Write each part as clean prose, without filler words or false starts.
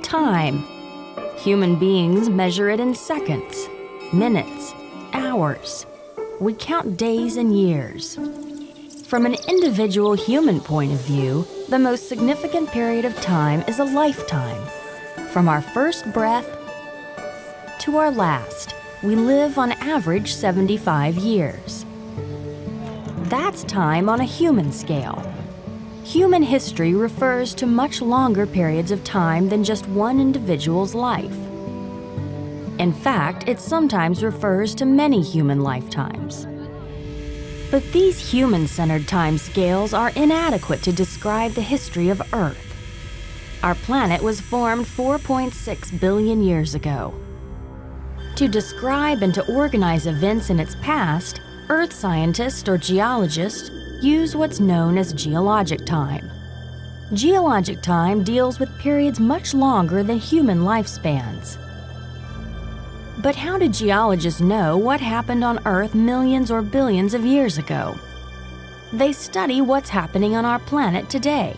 Time. Human beings measure it in seconds, minutes, hours. We count days and years. From an individual human point of view, the most significant period of time is a lifetime. From our first breath to our last, we live on average 75 years. That's time on a human scale. Human history refers to much longer periods of time than just one individual's life. In fact, it sometimes refers to many human lifetimes. But these human-centered time scales are inadequate to describe the history of Earth. Our planet was formed 4.6 billion years ago. To describe and to organize events in its past, Earth scientists or geologists use what's known as geologic time. Geologic time deals with periods much longer than human lifespans. But how do geologists know what happened on Earth millions or billions of years ago? They study what's happening on our planet today.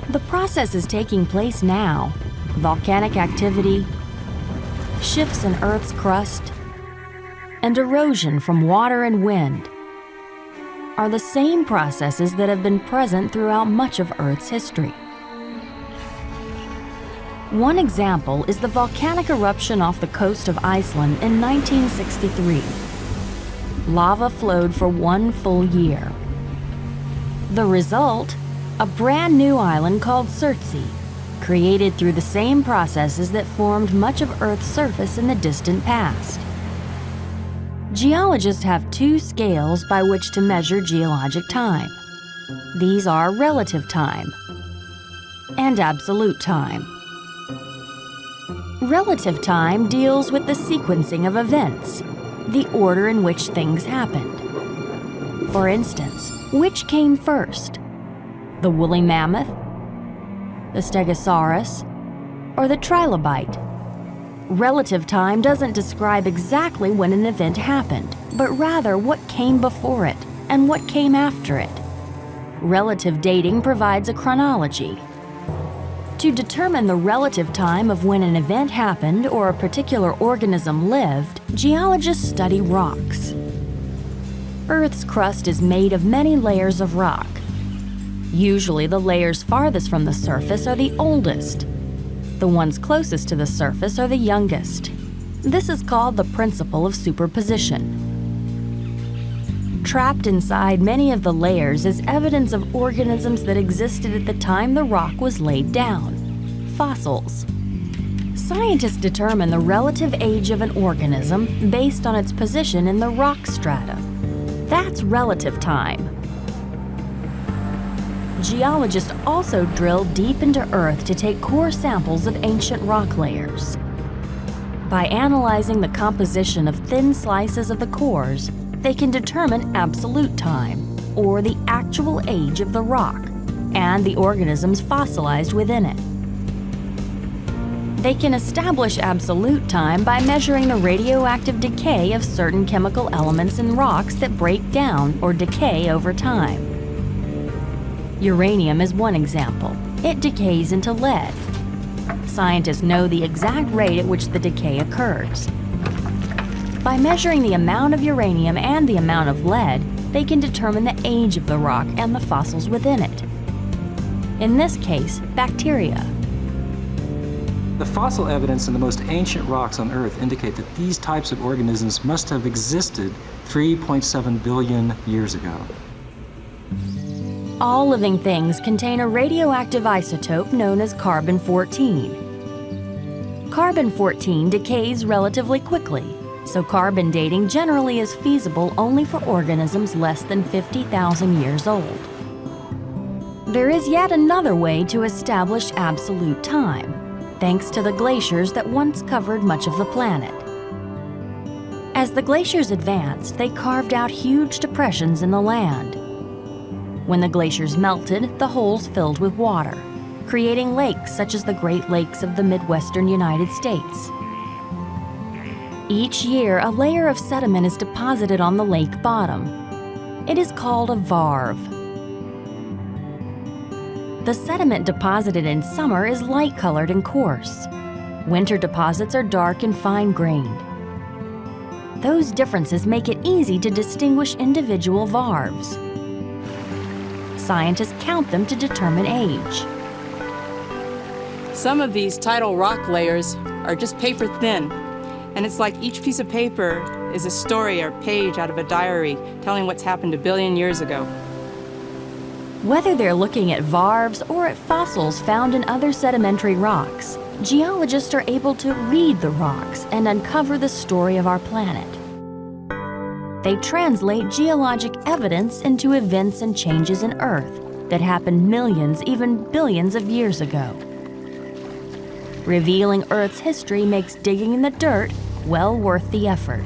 The process is taking place now. Volcanic activity, shifts in Earth's crust, and erosion from water and wind are the same processes that have been present throughout much of Earth's history. One example is the volcanic eruption off the coast of Iceland in 1963. Lava flowed for 1 full year. The result? A brand new island called Surtsey, created through the same processes that formed much of Earth's surface in the distant past. Geologists have 2 scales by which to measure geologic time. These are relative time and absolute time. Relative time deals with the sequencing of events, the order in which things happened. For instance, which came first? The woolly mammoth, the stegosaurus, or the trilobite? Relative time doesn't describe exactly when an event happened, but rather what came before it and what came after it. Relative dating provides a chronology. To determine the relative time of when an event happened or a particular organism lived, geologists study rocks. Earth's crust is made of many layers of rock. Usually the layers farthest from the surface are the oldest. The ones closest to the surface are the youngest. This is called the principle of superposition. Trapped inside many of the layers is evidence of organisms that existed at the time the rock was laid down, fossils. Scientists determine the relative age of an organism based on its position in the rock strata. That's relative time. Geologists also drill deep into Earth to take core samples of ancient rock layers. By analyzing the composition of thin slices of the cores, they can determine absolute time, or the actual age of the rock, and the organisms fossilized within it. They can establish absolute time by measuring the radioactive decay of certain chemical elements in rocks that break down or decay over time. Uranium is one example. It decays into lead. Scientists know the exact rate at which the decay occurs. By measuring the amount of uranium and the amount of lead, they can determine the age of the rock and the fossils within it. In this case, bacteria. The fossil evidence in the most ancient rocks on Earth indicate that these types of organisms must have existed 3.7 billion years ago. All living things contain a radioactive isotope known as carbon-14. Carbon-14 decays relatively quickly, so carbon dating generally is feasible only for organisms less than 50,000 years old. There is yet another way to establish absolute time, thanks to the glaciers that once covered much of the planet. As the glaciers advanced, they carved out huge depressions in the land. When the glaciers melted, the holes filled with water, creating lakes such as the Great Lakes of the Midwestern United States. Each year, a layer of sediment is deposited on the lake bottom. It is called a varve. The sediment deposited in summer is light-colored and coarse. Winter deposits are dark and fine-grained. Those differences make it easy to distinguish individual varves. Scientists count them to determine age. Some of these tidal rock layers are just paper thin, and it's like each piece of paper is a story or page out of a diary telling what's happened a billion years ago. Whether they're looking at varves or at fossils found in other sedimentary rocks, geologists are able to read the rocks and uncover the story of our planet. They translate geologic evidence into events and changes in Earth that happened millions, even billions of years ago. Revealing Earth's history makes digging in the dirt well worth the effort.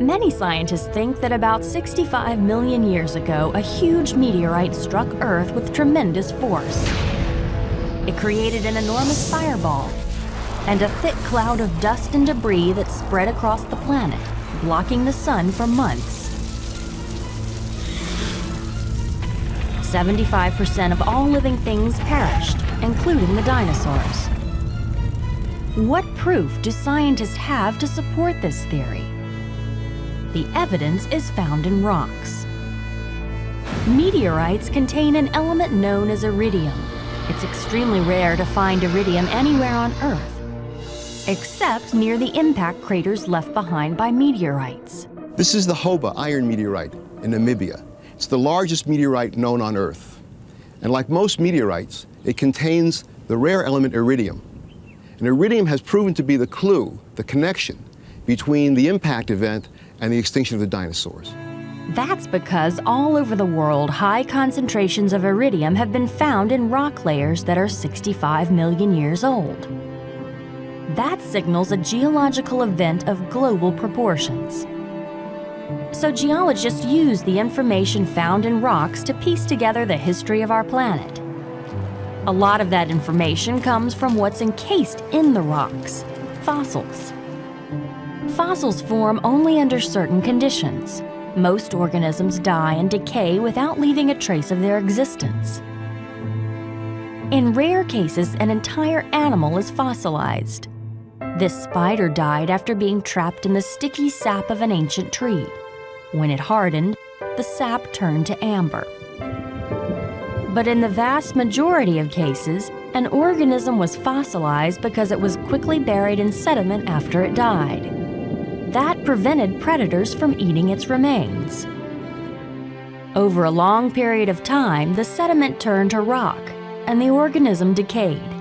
Many scientists think that about 65 million years ago, a huge meteorite struck Earth with tremendous force. It created an enormous fireball and a thick cloud of dust and debris that spread across the planet, blocking the sun for months. 75% of all living things perished, including the dinosaurs. What proof do scientists have to support this theory? The evidence is found in rocks. Meteorites contain an element known as iridium. It's extremely rare to find iridium anywhere on Earth, except near the impact craters left behind by meteorites. This is the Hoba iron meteorite in Namibia. It's the largest meteorite known on Earth. And like most meteorites, it contains the rare element iridium. And iridium has proven to be the clue, the connection between the impact event and the extinction of the dinosaurs. That's because all over the world, high concentrations of iridium have been found in rock layers that are 65 million years old. That signals a geological event of global proportions. So geologists use the information found in rocks to piece together the history of our planet. A lot of that information comes from what's encased in the rocks, fossils. Fossils form only under certain conditions. Most organisms die and decay without leaving a trace of their existence. In rare cases, an entire animal is fossilized. This spider died after being trapped in the sticky sap of an ancient tree. When it hardened, the sap turned to amber. But in the vast majority of cases, an organism was fossilized because it was quickly buried in sediment after it died. That prevented predators from eating its remains. Over a long period of time, the sediment turned to rock, and the organism decayed.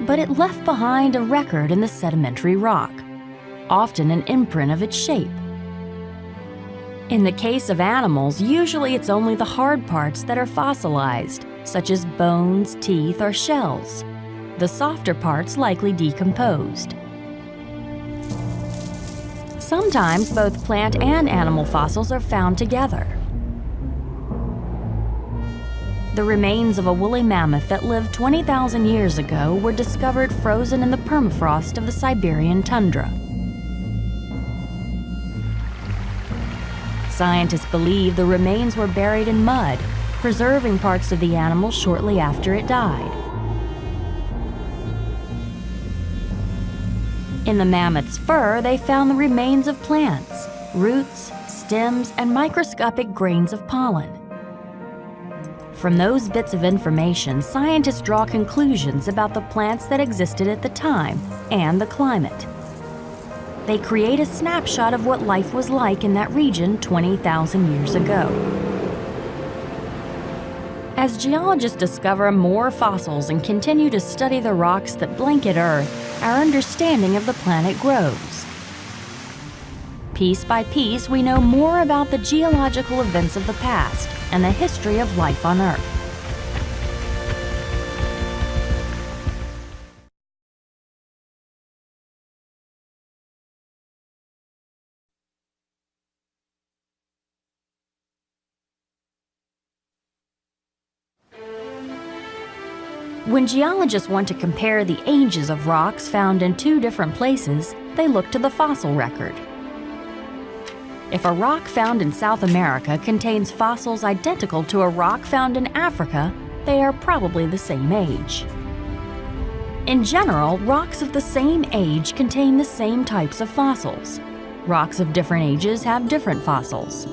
But it left behind a record in the sedimentary rock, often an imprint of its shape. In the case of animals, usually it's only the hard parts that are fossilized, such as bones, teeth, or shells. The softer parts likely decomposed. Sometimes both plant and animal fossils are found together. The remains of a woolly mammoth that lived 20,000 years ago were discovered frozen in the permafrost of the Siberian tundra. Scientists believe the remains were buried in mud, preserving parts of the animal shortly after it died. In the mammoth's fur, they found the remains of plants, roots, stems, and microscopic grains of pollen. From those bits of information, scientists draw conclusions about the plants that existed at the time and the climate. They create a snapshot of what life was like in that region 20,000 years ago. As geologists discover more fossils and continue to study the rocks that blanket Earth, our understanding of the planet grows. Piece by piece, we know more about the geological events of the past and the history of life on Earth. When geologists want to compare the ages of rocks found in two different places, they look to the fossil record. If a rock found in South America contains fossils identical to a rock found in Africa, they are probably the same age. In general, rocks of the same age contain the same types of fossils. Rocks of different ages have different fossils.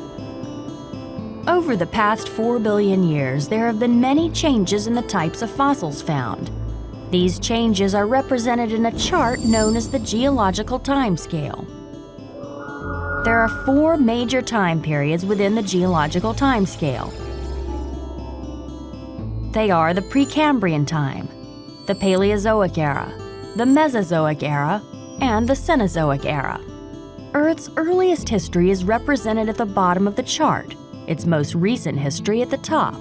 Over the past 4 billion years, there have been many changes in the types of fossils found. These changes are represented in a chart known as the geological timescale. There are 4 major time periods within the geological timescale. They are the Precambrian time, the Paleozoic era, the Mesozoic era, and the Cenozoic era. Earth's earliest history is represented at the bottom of the chart, its most recent history at the top.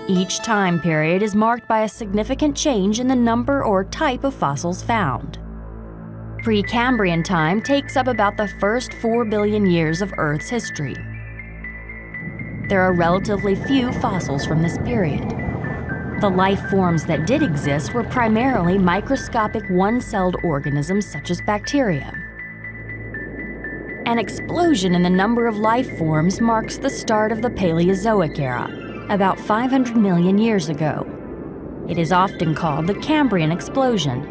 Each time period is marked by a significant change in the number or type of fossils found. Precambrian time takes up about the first 4 billion years of Earth's history. There are relatively few fossils from this period. The life forms that did exist were primarily microscopic one-celled organisms such as bacteria. An explosion in the number of life forms marks the start of the Paleozoic era, about 500 million years ago. It is often called the Cambrian explosion.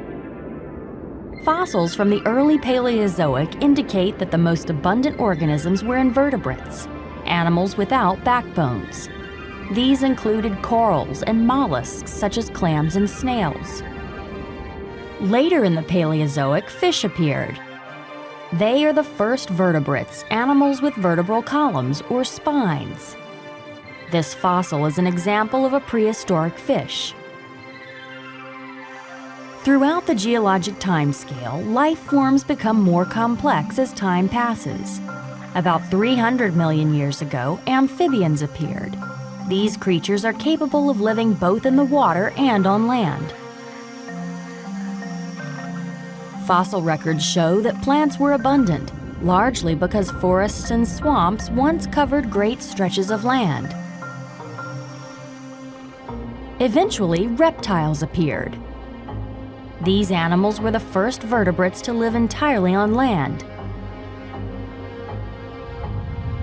Fossils from the early Paleozoic indicate that the most abundant organisms were invertebrates, animals without backbones. These included corals and mollusks such as clams and snails. Later in the Paleozoic, fish appeared. They are the first vertebrates, animals with vertebral columns or spines. This fossil is an example of a prehistoric fish. Throughout the geologic timescale, life forms become more complex as time passes. About 300 million years ago, amphibians appeared. These creatures are capable of living both in the water and on land. Fossil records show that plants were abundant, largely because forests and swamps once covered great stretches of land. Eventually, reptiles appeared. These animals were the first vertebrates to live entirely on land.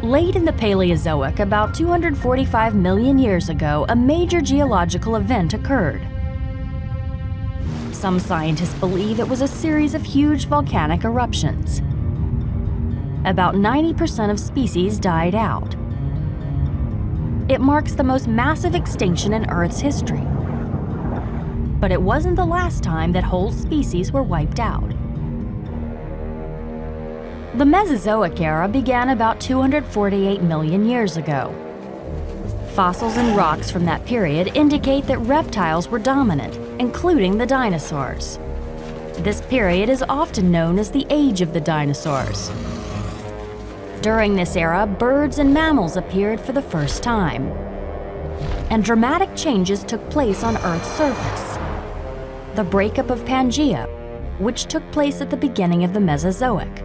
Late in the Paleozoic, about 245 million years ago, a major geological event occurred. Some scientists believe it was a series of huge volcanic eruptions. About 90% of species died out. It marks the most massive extinction in Earth's history. But it wasn't the last time that whole species were wiped out. The Mesozoic era began about 248 million years ago. Fossils and rocks from that period indicate that reptiles were dominant, including the dinosaurs. This period is often known as the Age of the Dinosaurs. During this era, birds and mammals appeared for the first time. And dramatic changes took place on Earth's surface. The breakup of Pangaea, which took place at the beginning of the Mesozoic.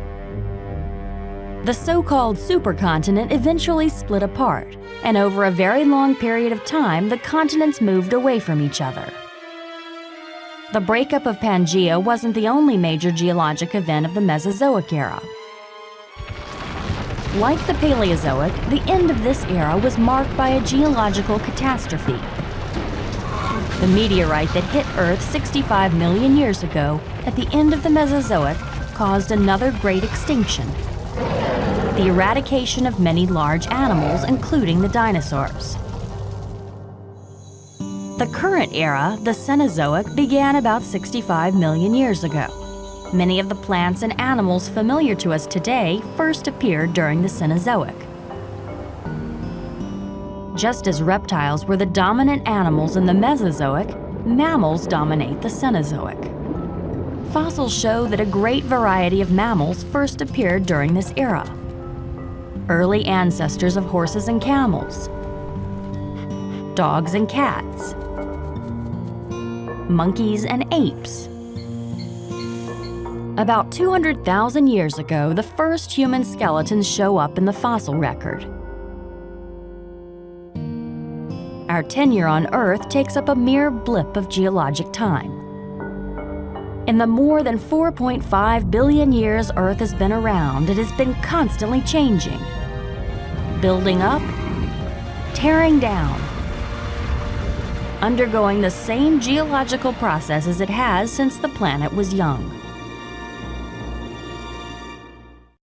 The so-called supercontinent eventually split apart, and over a very long period of time, the continents moved away from each other. The breakup of Pangaea wasn't the only major geologic event of the Mesozoic era. Like the Paleozoic, the end of this era was marked by a geological catastrophe. The meteorite that hit Earth 65 million years ago at the end of the Mesozoic caused another great extinction. The eradication of many large animals, including the dinosaurs. The current era, the Cenozoic, began about 65 million years ago. Many of the plants and animals familiar to us today first appeared during the Cenozoic. Just as reptiles were the dominant animals in the Mesozoic, mammals dominate the Cenozoic. Fossils show that a great variety of mammals first appeared during this era. Early ancestors of horses and camels, dogs and cats, monkeys and apes. About 200,000 years ago, the first human skeletons show up in the fossil record. Our tenure on Earth takes up a mere blip of geologic time. In the more than 4.5 billion years Earth has been around, it has been constantly changing. Building up, tearing down, undergoing the same geological processes it has since the planet was young.